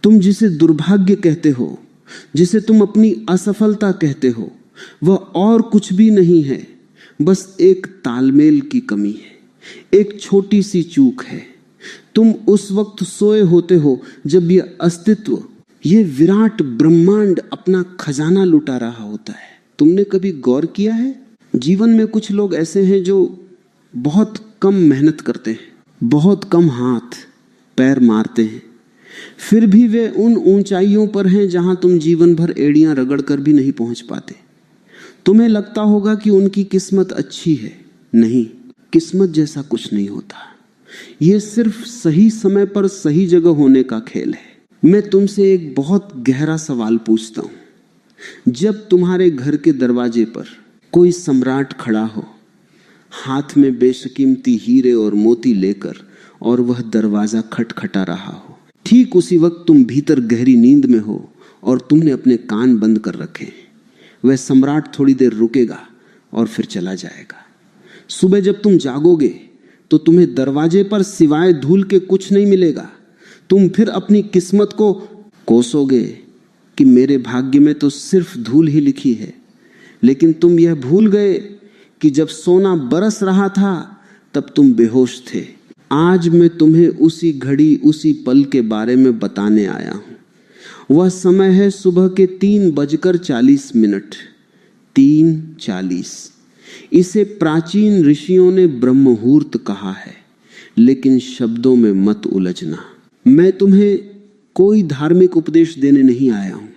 तुम जिसे दुर्भाग्य कहते हो, जिसे तुम अपनी असफलता कहते हो, वह और कुछ भी नहीं है, बस एक तालमेल की कमी है, एक छोटी सी चूक है। तुम उस वक्त सोए होते हो जब यह अस्तित्व, यह विराट ब्रह्मांड अपना खजाना लुटा रहा होता है। तुमने कभी गौर किया है? जीवन में कुछ लोग ऐसे हैं जो बहुत कम मेहनत करते हैं, बहुत कम हाथ पैर मारते हैं, फिर भी वे उन ऊंचाइयों पर हैं जहां तुम जीवन भर एड़ियां रगड़ कर भी नहीं पहुंच पाते। तुम्हें लगता होगा कि उनकी किस्मत अच्छी है। नहीं, किस्मत जैसा कुछ नहीं होता। यह सिर्फ सही समय पर सही जगह होने का खेल है। मैं तुमसे एक बहुत गहरा सवाल पूछता हूं। जब तुम्हारे घर के दरवाजे पर कोई सम्राट खड़ा हो, हाथ में बेशकीमती हीरे और मोती लेकर, और वह दरवाजा खटखटा रहा हो, ठीक उसी वक्त तुम भीतर गहरी नींद में हो और तुमने अपने कान बंद कर रखे। वह सम्राट थोड़ी देर रुकेगा और फिर चला जाएगा। सुबह जब तुम जागोगे तो तुम्हें दरवाजे पर सिवाय धूल के कुछ नहीं मिलेगा। तुम फिर अपनी किस्मत को कोसोगे कि मेरे भाग्य में तो सिर्फ धूल ही लिखी है। लेकिन तुम यह भूल गए कि जब सोना बरस रहा था तब तुम बेहोश थे। आज मैं तुम्हें उसी घड़ी, उसी पल के बारे में बताने आया हूं। वह समय है सुबह के 3:40। 3:40। इसे प्राचीन ऋषियों ने ब्रह्ममुहूर्त कहा है, लेकिन शब्दों में मत उलझना। मैं तुम्हें कोई धार्मिक उपदेश देने नहीं आया हूं।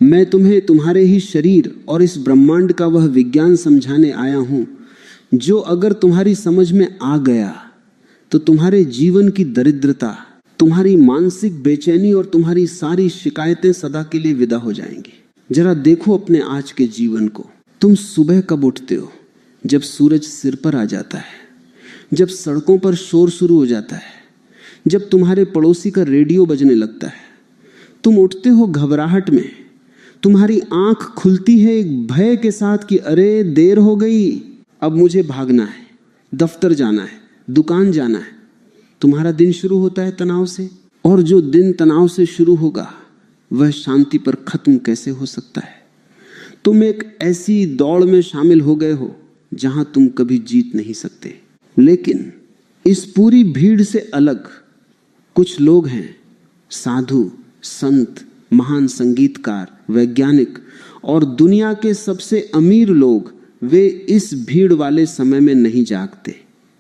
मैं तुम्हें तुम्हारे ही शरीर और इस ब्रह्मांड का वह विज्ञान समझाने आया हूं जो अगर तुम्हारी समझ में आ गया तो तुम्हारे जीवन की दरिद्रता, तुम्हारी मानसिक बेचैनी और तुम्हारी सारी शिकायतें सदा के लिए विदा हो जाएंगी। जरा देखो अपने आज के जीवन को। तुम सुबह कब उठते हो? जब सूरज सिर पर आ जाता है, जब सड़कों पर शोर शुरू हो जाता है, जब तुम्हारे पड़ोसी का रेडियो बजने लगता है। तुम उठते हो घबराहट में। तुम्हारी आंख खुलती है एक भय के साथ कि अरे देर हो गई, अब मुझे भागना है, दफ्तर जाना है, दुकान जाना है। तुम्हारा दिन शुरू होता है तनाव से, और जो दिन तनाव से शुरू होगा वह शांति पर खत्म कैसे हो सकता है? तुम एक ऐसी दौड़ में शामिल हो गए हो जहां तुम कभी जीत नहीं सकते। लेकिन इस पूरी भीड़ से अलग कुछ लोग हैं, साधु, संत, महान संगीतकार, वैज्ञानिक और दुनिया के सबसे अमीर लोग। वे इस भीड़ वाले समय में नहीं जागते।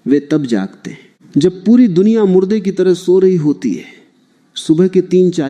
वे तब जागते हैं जब पूरी दुनिया मुर्दे की तरह सो रही होती है। सुबह के 3-4